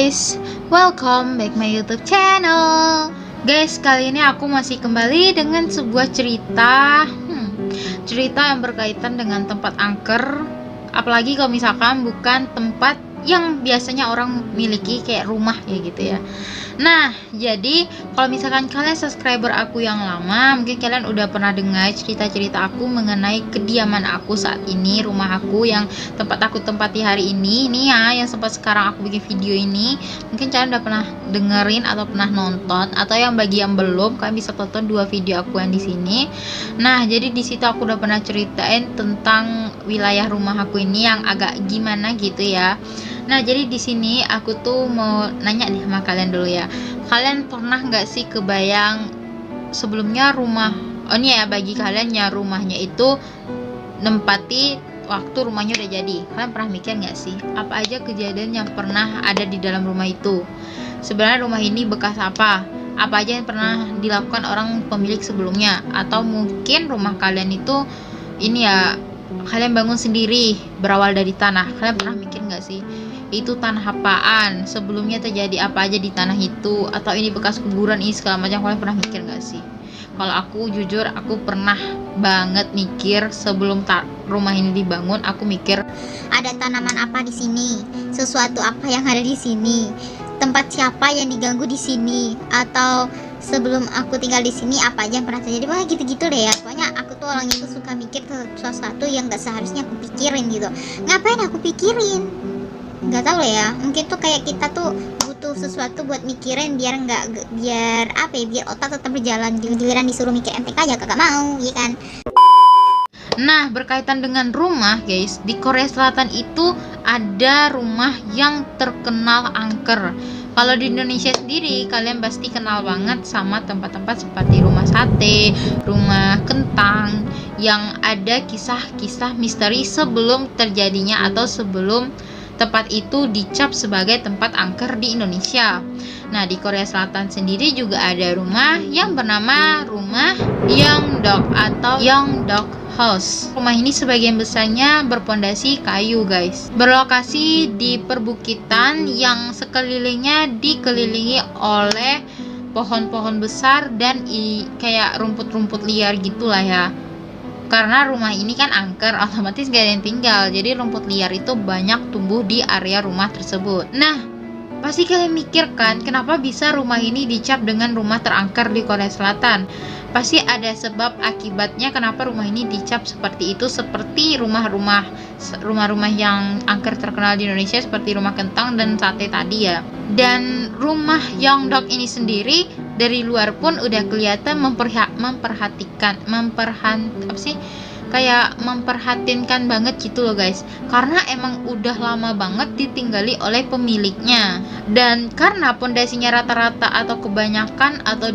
guys, welcome back my YouTube channel. Guys, kali ini aku masih kembali dengan sebuah cerita cerita yang berkaitan dengan tempat angker. Apalagi kalau misalkan bukan tempat yang biasanya orang miliki kayak rumah ya gitu ya. Nah, jadi kalau misalkan kalian subscriber aku yang lama, mungkin kalian udah pernah dengar cerita-cerita aku mengenai kediaman aku saat ini, rumah aku yang tempat aku tempati hari ini ya, yang sempat sekarang aku bikin video ini. Mungkin kalian udah pernah dengerin atau pernah nonton, atau yang bagi yang belum, kalian bisa tonton 2 video aku yang di sini. Nah, jadi di situ aku udah pernah ceritain tentang wilayah rumah aku ini yang agak gimana gitu ya. Nah, jadi di sini aku tuh mau nanya nih sama kalian dulu ya. Kalian pernah nggak sih kebayang sebelumnya rumah, ini ya bagi kalian yang rumahnya itu nempati waktu rumahnya udah jadi. Kalian pernah mikir nggak sih apa aja kejadian yang pernah ada di dalam rumah itu? Sebenarnya rumah ini bekas apa? Apa aja yang pernah dilakukan orang pemilik sebelumnya? Atau mungkin rumah kalian itu ini ya, kalian bangun sendiri berawal dari tanah. Kalian pernah mikir nggak sih itu tanah apaan, sebelumnya terjadi apa aja di tanah itu, atau ini bekas kuburan, ini segala macam? Kalian pernah mikir nggak sih? Kalau aku jujur, aku pernah banget mikir sebelum rumah ini dibangun. Aku mikir ada tanaman apa di sini, sesuatu apa yang ada di sini, tempat siapa yang diganggu di sini, atau sebelum aku tinggal di sini apa aja yang pernah terjadi. Wah, gitu-gitu deh ya. Pokoknya aku tuh orangnya tuh suka mikir sesuatu yang gak seharusnya aku pikirin gitu. Ngapain aku pikirin? Gak tahu lah ya. Mungkin tuh kayak kita tuh butuh sesuatu buat mikirin biar biar otak tetap berjalan. Giliran disuruh mikir MTK aja kagak mau, ya kan? Nah, berkaitan dengan rumah guys, di Korea Selatan itu ada rumah yang terkenal angker. Kalau di Indonesia sendiri, kalian pasti kenal banget sama tempat-tempat seperti rumah sate, rumah kentang, yang ada kisah-kisah misteri sebelum terjadinya atau sebelum tempat itu dicap sebagai tempat angker di Indonesia. Nah, di Korea Selatan sendiri juga ada rumah yang bernama rumah Yeongdeok atau Yeongdeok House. Rumah ini sebagian besarnya berpondasi kayu guys, berlokasi di perbukitan yang sekelilingnya dikelilingi oleh pohon-pohon besar dan kayak rumput-rumput liar gitulah ya. Karena rumah ini kan angker, otomatis gak ada yang tinggal, jadi rumput liar itu banyak tumbuh di area rumah tersebut. Nah, pasti kalian mikirkan kenapa bisa rumah ini dicap dengan rumah terangker di Korea Selatan. Pasti ada sebab akibatnya kenapa rumah ini dicap seperti itu, seperti rumah-rumah yang angker terkenal di Indonesia seperti rumah kentang dan sate tadi ya. Dan rumah Yeongdeok ini sendiri dari luar pun udah kelihatan memperhatinkan banget gitu loh guys, karena emang udah lama banget ditinggali oleh pemiliknya. Dan karena pondasinya rata-rata atau kebanyakan atau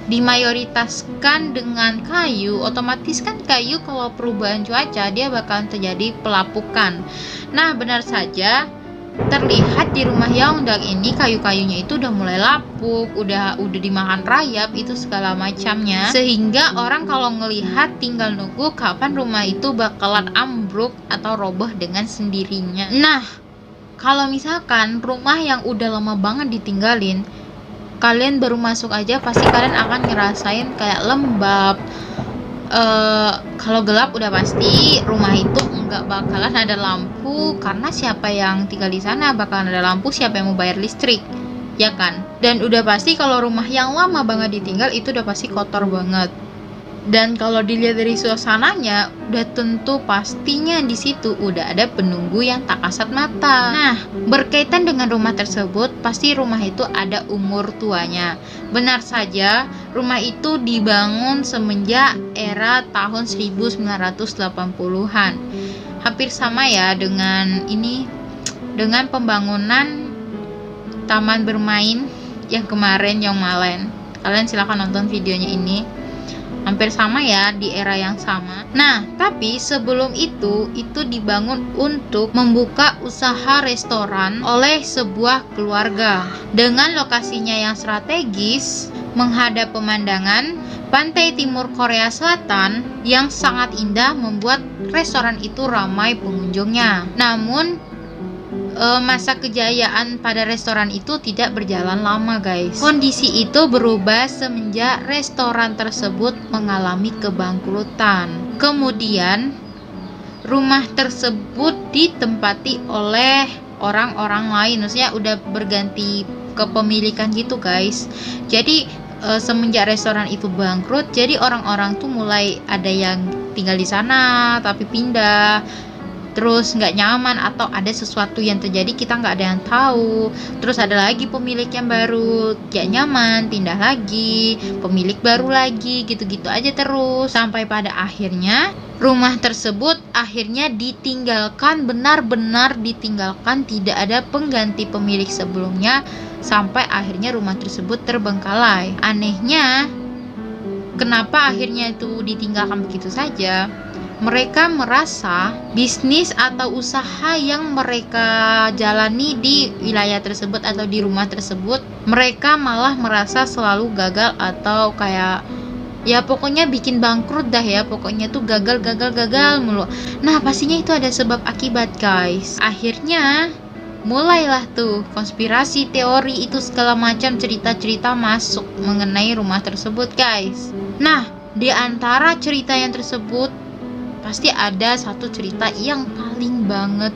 dimayoritaskan dengan kayu, otomatis kan kayu kalau perubahan cuaca dia bakalan terjadi pelapukan. Nah, benar saja terlihat di rumah Yeongdeok ini kayu-kayunya itu udah mulai lapuk, udah dimakan rayap itu segala macamnya, sehingga orang kalau ngelihat tinggal nunggu kapan rumah itu bakalan ambruk atau roboh dengan sendirinya. Nah, kalau misalkan rumah yang udah lama banget ditinggalin, kalian baru masuk aja pasti kalian akan ngerasain kayak lembab. Kalau gelap udah pasti rumah itu nggak bakalan ada lampu, karena siapa yang tinggal di sana bakalan ada lampu, siapa yang mau bayar listrik, ya kan? Dan udah pasti kalau rumah yang lama banget ditinggal itu udah pasti kotor banget. Dan kalau dilihat dari suasananya, udah tentu pastinya di situ udah ada penunggu yang tak kasat mata. Nah, berkaitan dengan rumah tersebut, pasti rumah itu ada umur tuanya. Benar saja, rumah itu dibangun semenjak era tahun 1980-an. Hampir sama ya dengan pembangunan taman bermain yang kemarin Yongmalen. Kalian silahkan nonton videonya ini. Hampir sama ya, di era yang sama. Nah, tapi sebelum itu dibangun untuk membuka usaha restoran oleh sebuah keluarga. Dengan lokasinya yang strategis, menghadap pemandangan pantai timur Korea Selatan yang sangat indah membuat restoran itu ramai pengunjungnya. Namun masa kejayaan pada restoran itu tidak berjalan lama, guys. Kondisi itu berubah semenjak restoran tersebut mengalami kebangkrutan. Kemudian rumah tersebut ditempati oleh orang-orang lain, maksudnya udah berganti kepemilikan gitu, guys. Jadi semenjak restoran itu bangkrut, jadi orang-orang tuh mulai ada yang tinggal di sana tapi pindah, terus nggak nyaman atau ada sesuatu yang terjadi kita nggak ada yang tahu. Terus ada lagi pemilik yang baru, nggak nyaman, pindah lagi, pemilik baru lagi, gitu-gitu aja terus sampai pada akhirnya rumah tersebut akhirnya ditinggalkan, benar-benar ditinggalkan, tidak ada pengganti pemilik sebelumnya, sampai akhirnya rumah tersebut terbengkalai. Anehnya, kenapa akhirnya itu ditinggalkan begitu saja? Mereka merasa bisnis atau usaha yang mereka jalani di wilayah tersebut atau di rumah tersebut, mereka malah merasa selalu gagal atau kayak ya pokoknya bikin bangkrut dah ya, pokoknya tuh gagal mulu. Nah, pastinya itu ada sebab akibat, guys. Akhirnya mulailah tuh konspirasi, teori itu segala macam cerita-cerita masuk mengenai rumah tersebut, guys. Nah, di antara cerita yang tersebut pasti ada satu cerita yang paling banget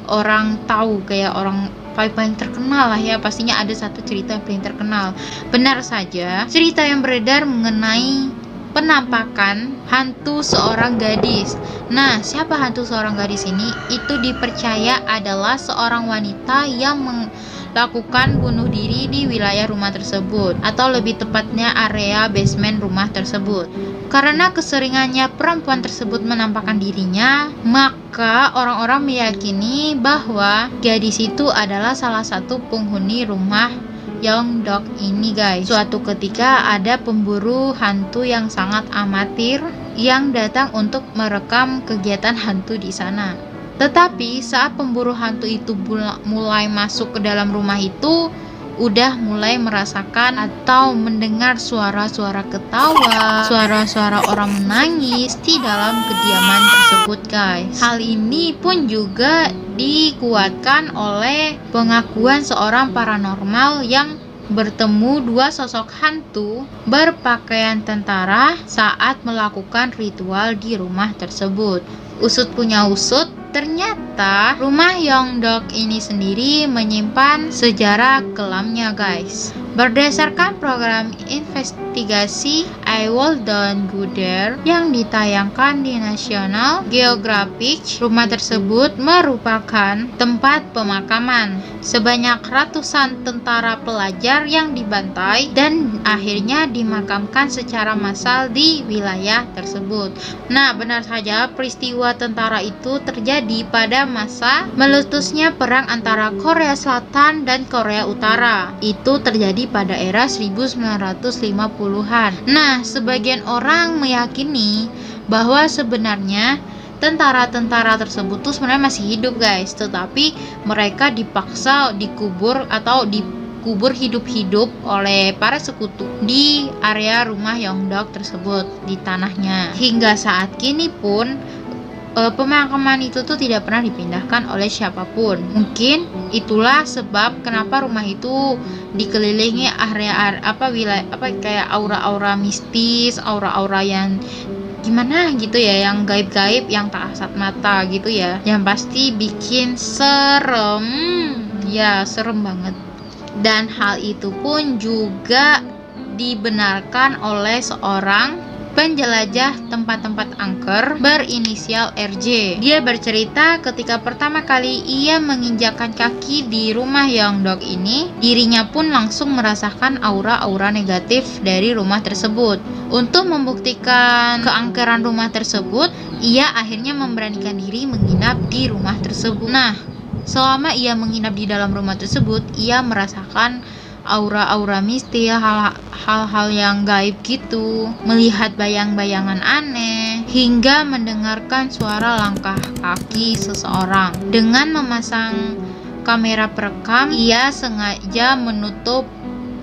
orang tahu, kayak orang paling terkenal lah ya. Pastinya ada satu cerita yang paling terkenal. Benar saja, cerita yang beredar mengenai penampakan hantu seorang gadis. Nah, siapa hantu seorang gadis ini? Itu dipercaya adalah seorang wanita yang melakukan bunuh diri di wilayah rumah tersebut, atau lebih tepatnya area basement rumah tersebut. Karena keseringannya perempuan tersebut menampakkan dirinya, maka orang-orang meyakini bahwa gadis itu adalah salah satu penghuni rumah Yeongdeok ini, guys. Suatu ketika ada pemburu hantu yang sangat amatir yang datang untuk merekam kegiatan hantu di sana. Tetapi saat pemburu hantu itu mulai masuk ke dalam rumah itu, udah mulai merasakan atau mendengar suara-suara ketawa, suara-suara orang menangis di dalam kediaman tersebut, guys. Hal ini pun juga dikuatkan oleh pengakuan seorang paranormal yang bertemu dua sosok hantu berpakaian tentara saat melakukan ritual di rumah tersebut. Usut punya usut, ternyata rumah Yeongdeok ini sendiri menyimpan sejarah kelamnya, guys. Berdasarkan program investigasi I Will Don't Go There yang ditayangkan di National Geographic, rumah tersebut merupakan tempat pemakaman sebanyak ratusan tentara pelajar yang dibantai dan akhirnya dimakamkan secara massal di wilayah tersebut. Nah, benar saja peristiwa tentara itu terjadi pada masa meletusnya perang antara Korea Selatan dan Korea Utara. Itu terjadi pada era 1950-an. Nah, sebagian orang meyakini bahwa sebenarnya tentara-tentara tersebut tuh sebenarnya masih hidup, guys, tetapi mereka dipaksa dikubur atau dikubur hidup-hidup oleh para sekutu di area rumah Yeongdeok tersebut, di tanahnya. Hingga saat kini pun pemakaman itu tuh tidak pernah dipindahkan oleh siapapun. Mungkin itulah sebab kenapa rumah itu dikelilingi area wilayah kayak aura-aura mistis, aura-aura yang gimana gitu ya, yang gaib-gaib, yang tak kasat mata gitu ya, yang pasti bikin serem. Ya, serem banget. Dan hal itu pun juga dibenarkan oleh seorang penjelajah tempat-tempat angker berinisial RJ. Dia bercerita ketika pertama kali ia menginjakkan kaki di rumah Yeongdeok ini, dirinya pun langsung merasakan aura-aura negatif dari rumah tersebut. Untuk membuktikan keangkeran rumah tersebut, ia akhirnya memberanikan diri menginap di rumah tersebut. Nah, selama ia menginap di dalam rumah tersebut, ia merasakan aura-aura mistis, hal-hal yang gaib gitu, melihat bayang-bayangan aneh, hingga mendengarkan suara langkah kaki seseorang. Dengan memasang kamera perekam, ia sengaja menutup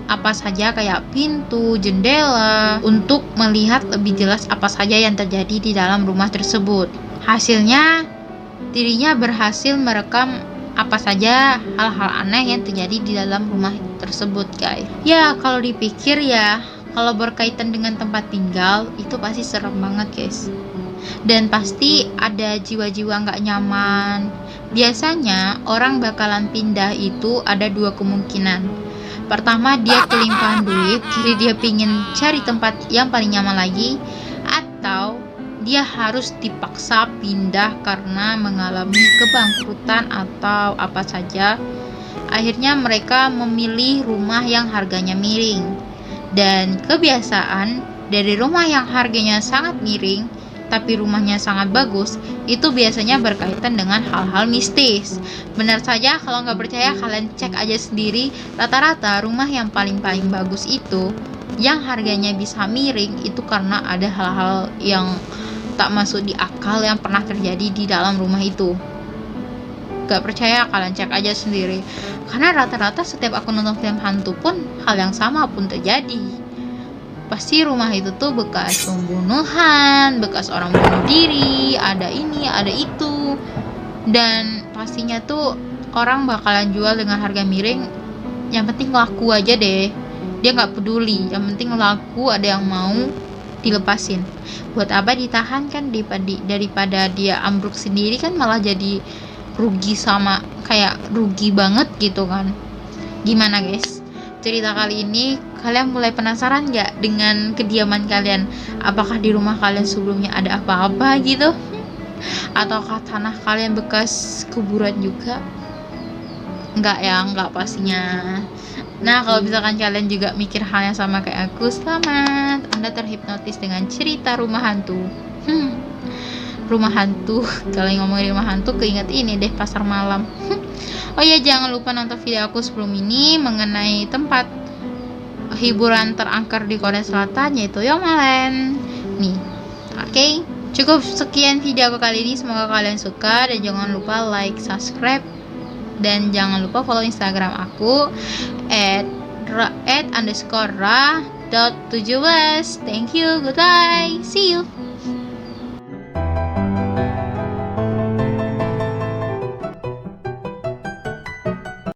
apa saja kayak pintu, jendela, untuk melihat lebih jelas apa saja yang terjadi di dalam rumah tersebut. Hasilnya, dirinya berhasil merekam apa saja hal-hal aneh yang terjadi di dalam rumah tersebut, guys. Ya, kalau dipikir ya, kalau berkaitan dengan tempat tinggal itu pasti serem banget, guys. Dan pasti ada jiwa-jiwa nggak nyaman. Biasanya orang bakalan pindah itu ada dua kemungkinan. Pertama, dia kelimpahan duit, jadi dia pingin cari tempat yang paling nyaman lagi, atau dia harus dipaksa pindah karena mengalami kebangkrutan atau apa saja. Akhirnya mereka memilih rumah yang harganya miring. Dan kebiasaan dari rumah yang harganya sangat miring tapi rumahnya sangat bagus, itu biasanya berkaitan dengan hal-hal mistis. Benar saja, kalau nggak percaya kalian cek aja sendiri. Rata-rata rumah yang paling bagus itu yang harganya bisa miring itu karena ada hal-hal yang tak masuk di akal yang pernah terjadi di dalam rumah itu. Gak percaya, kalian cek aja sendiri. Karena rata-rata setiap aku nonton film hantu pun hal yang sama pun terjadi. Pasti rumah itu tuh bekas pembunuhan, bekas orang bunuh diri, ada ini, ada itu. Dan pastinya tuh orang bakalan jual dengan harga miring. Yang penting laku aja deh. Dia gak peduli, yang penting laku, ada yang mau, dilepasin. Buat apa ditahan kan, daripada dia ambruk sendiri kan malah jadi rugi, sama kayak rugi banget gitu kan. Gimana guys, cerita kali ini kalian mulai penasaran gak dengan kediaman kalian? Apakah di rumah kalian sebelumnya ada apa-apa gitu? Ataukah tanah kalian bekas kuburan juga? Enggak ya, enggak pastinya. Nah, kalau misalkan kalian juga mikir hal yang sama kayak aku, selamat, Anda terhipnotis dengan cerita rumah hantu. Rumah hantu, kalau ngomongin rumah hantu keinget ini deh, pasar malam. Oh ya, jangan lupa nonton video aku sebelum ini mengenai tempat hiburan terangker di Korea Selatan, yaitu Yongmalen nih. Oke, cukup sekian video aku kali ini, semoga kalian suka, dan jangan lupa like, subscribe, dan jangan lupa follow Instagram aku @_ra.17. Thank you, goodbye, see you.